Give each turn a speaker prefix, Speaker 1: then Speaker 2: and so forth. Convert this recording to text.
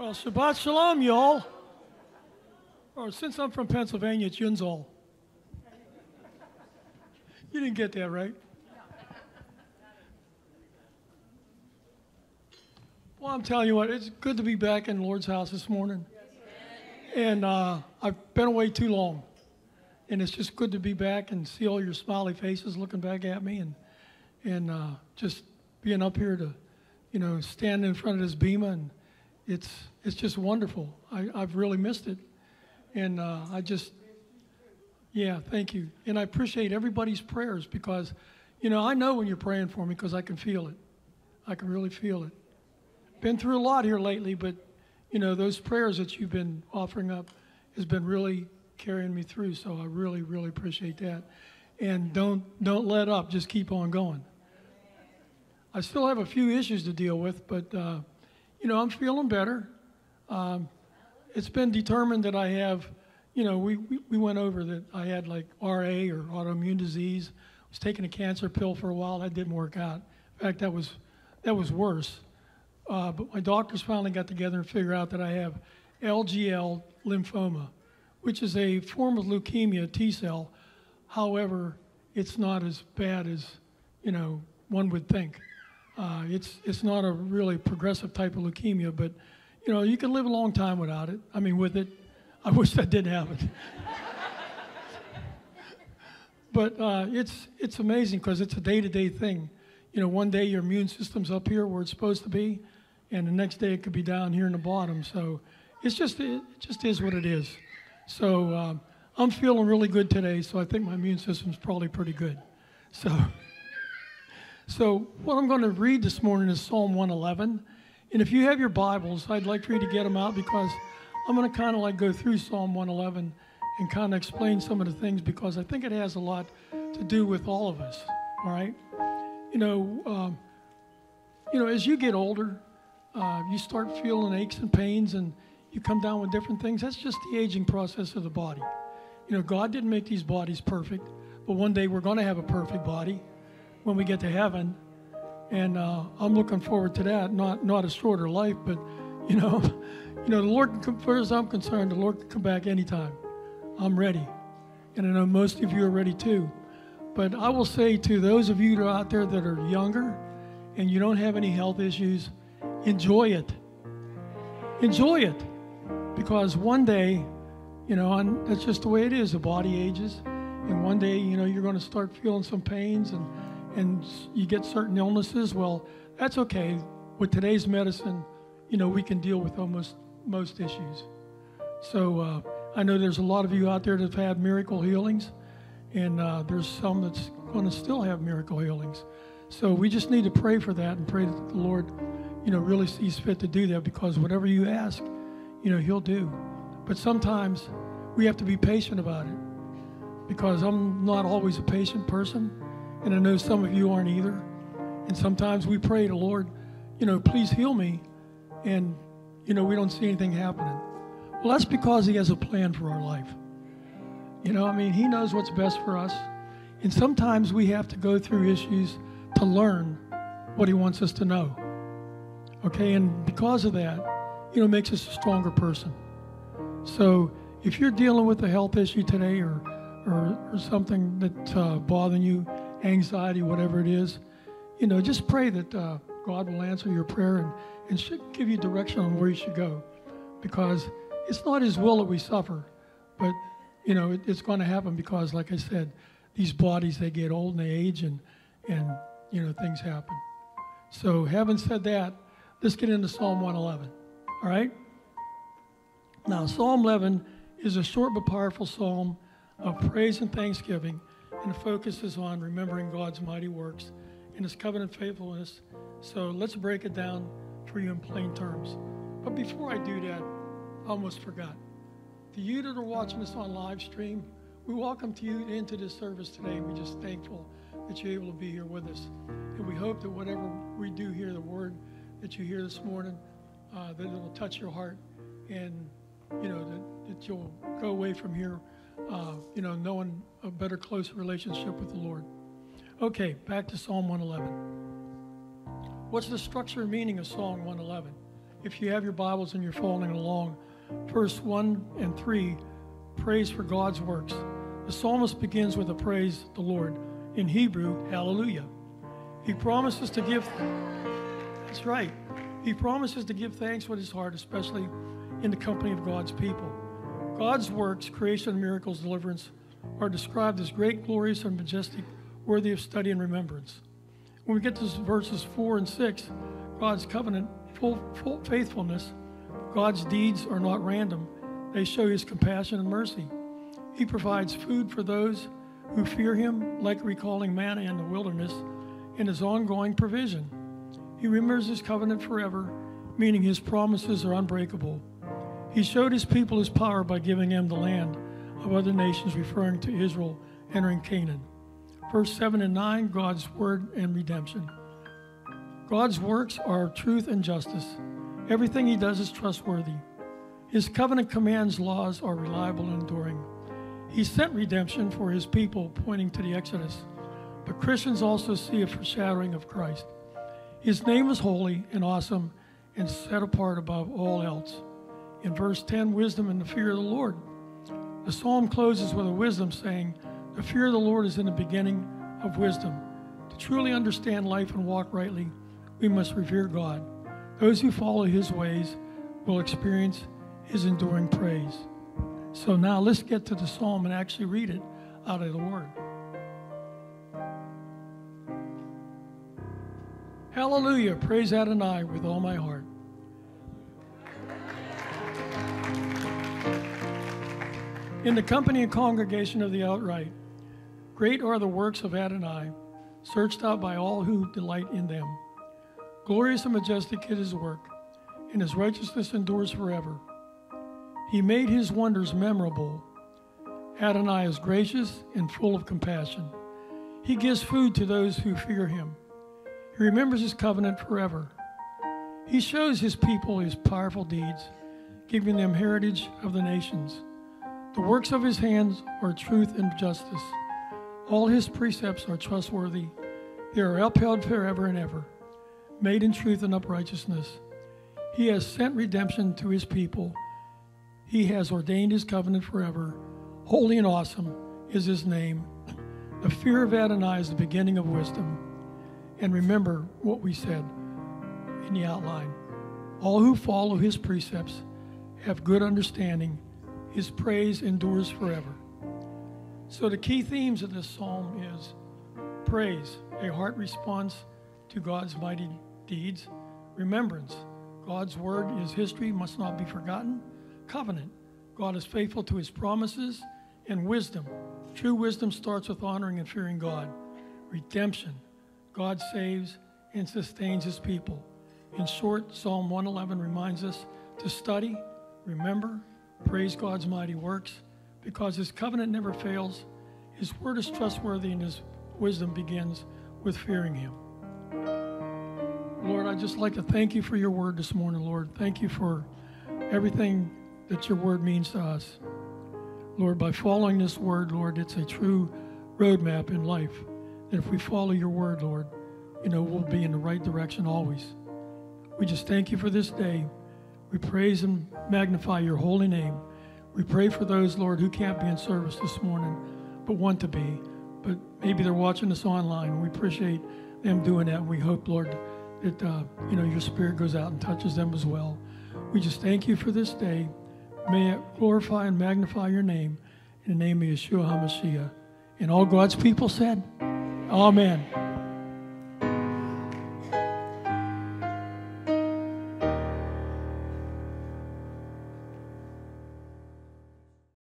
Speaker 1: Well, Shabbat Shalom, y'all. Or since I'm from Pennsylvania, it's Yunzal. You didn't get that, right? Well, I'm telling you what, it's good to be back in the Lord's house this morning. And I've been away too long. And it's just good to be back and see all your smiley faces looking back at me and just being up here to, stand in front of this bema. And it's just wonderful. I've really missed it. And thank you. And I appreciate everybody's prayers because, I know when you're praying for me because I can feel it. I can really feel it. Been through a lot here lately, but, those prayers that you've been offering up has been really carrying me through. So I really, really appreciate that. And don't let up. Just keep on going. I still have a few issues to deal with, but, I'm feeling better. It's been determined that I have, we went over that I had like RA or autoimmune disease. I was taking a cancer pill for a while. That didn't work out. In fact, that was worse. But my doctors finally got together and figured out that I have LGL lymphoma, which is a form of leukemia, T cell. However, it's not as bad as, one would think. It's not a really progressive type of leukemia, but, you can live a long time without it. I mean, with it. I wish that didn't happen. But it's amazing because it's a day-to-day thing. One day your immune system's up here where it's supposed to be, and the next day it could be down here in the bottom. So it just is what it is. So I'm feeling really good today, so I think my immune system's probably pretty good. So what I'm going to read this morning is Psalm 111. And if you have your Bibles, I'd like for you to get them out because I'm going to kind of go through Psalm 111 and kind of explain some of the things because I think it has a lot to do with all of us, all right? As you get older, you start feeling aches and pains and you come down with different things. That's just the aging process of the body. God didn't make these bodies perfect, but one day we're going to have a perfect body when we get to heaven. And I'm looking forward to that, not a shorter life, but, the Lord, as far as I'm concerned, the Lord can come back anytime. I'm ready. And I know most of you are ready too. But I will say to those of you that are out there that are younger and you don't have any health issues, enjoy it. Enjoy it. Because one day, that's just the way it is. The body ages. And one day, you're going to start feeling some pains and you get certain illnesses. Well, that's okay. With today's medicine, we can deal with almost most issues. So I know there's a lot of you out there that have had miracle healings, and there's some that's going to still have miracle healings. So we just need to pray for that and pray that the Lord, really sees fit to do that because whatever you ask, He'll do. But sometimes we have to be patient about it because I'm not always a patient person, and I know some of you aren't either. And sometimes we pray to the Lord, please heal me, and, we don't see anything happening. Well, that's because He has a plan for our life. He knows what's best for us. And sometimes we have to go through issues to learn what He wants us to know. Okay, and because of that, it makes us a stronger person. So if you're dealing with a health issue today or something that's bothering you, anxiety, whatever it is, just pray that God will answer your prayer and should give you direction on where you should go. Because it's not His will that we suffer, but, it's going to happen because, like I said, these bodies, they get old and they age and things happen. So having said that, let's get into Psalm 111, all right? Now, Psalm 11 is a short but powerful psalm of praise and thanksgiving, and the focus is on remembering God's mighty works and His covenant faithfulness. So let's break it down for you in plain terms. But before I do that, I almost forgot. To you that are watching us on live stream, we welcome you into this service today. We're just thankful that you're able to be here with us. And we hope that whatever we do here, the word that you hear this morning, that it will touch your heart and, that you'll go away from here, knowing a better, closer relationship with the Lord. Okay, back to Psalm 111. What's the structure and meaning of Psalm 111? if you have your Bibles and you're following along, verse 1 and 3, praise for God's works. The psalmist begins with a praise the Lord. In Hebrew, hallelujah. He promises to give, that's right, he promises to give thanks with his heart, especially in the company of God's people. God's works, creation, miracles, deliverance, are described as great, glorious, and majestic, worthy of study and remembrance. When we get to verses 4 and 6, God's covenant, full faithfulness, God's deeds are not random. They show his compassion and mercy. He provides food for those who fear him, like recalling manna in the wilderness, and his ongoing provision. He remembers his covenant forever, meaning his promises are unbreakable. He showed his people his power by giving them the land of other nations, referring to Israel entering Canaan. Verse 7 and 9, God's word and redemption. God's works are truth and justice. Everything he does is trustworthy. His covenant commands, laws are reliable and enduring. He sent redemption for his people, pointing to the Exodus. But Christians also see a foreshadowing of Christ. His name is holy and awesome and set apart above all else. In verse 10, wisdom and the fear of the Lord. The psalm closes with a wisdom saying, the fear of the Lord is in the beginning of wisdom. To truly understand life and walk rightly, we must revere God. Those who follow his ways will experience his enduring praise. So now let's get to the psalm and actually read it out of the word. Hallelujah, praise Adonai with all my heart. In the company and congregation of the outright, great are the works of Adonai, searched out by all who delight in them. Glorious and majestic is his work, and his righteousness endures forever. He made his wonders memorable. Adonai is gracious and full of compassion. He gives food to those who fear him. He remembers his covenant forever. He shows his people his powerful deeds, giving them heritage of the nations. The works of his hands are truth and justice. All his precepts are trustworthy. They are upheld forever and ever, made in truth and uprightness. He has sent redemption to his people. He has ordained his covenant forever. Holy and awesome is his name. The fear of Adonai is the beginning of wisdom. And remember what we said in the outline. All who follow his precepts have good understanding. His praise endures forever. So the key themes of this psalm is praise, a heart response to God's mighty deeds. Remembrance, God's word is history, must not be forgotten. Covenant, God is faithful to his promises. And wisdom, true wisdom starts with honoring and fearing God. Redemption, God saves and sustains his people. In short, Psalm 111 reminds us to study, remember, praise God's mighty works, because his covenant never fails, his word is trustworthy, and his wisdom begins with fearing him. Lord, I'd just like to thank you for your word this morning, Lord. Thank you for everything that your word means to us. Lord, by following this word, Lord, it's a true roadmap in life. And if we follow your word, Lord, we'll be in the right direction always. We just thank you for this day. We praise and magnify your holy name. We pray for those, Lord, who can't be in service this morning, but want to be. But maybe they're watching us online. We appreciate them doing that. We hope, Lord, that, your spirit goes out and touches them as well. We just thank you for this day. May it glorify and magnify your name in the name of Yeshua HaMashiach. And all God's people said, Amen.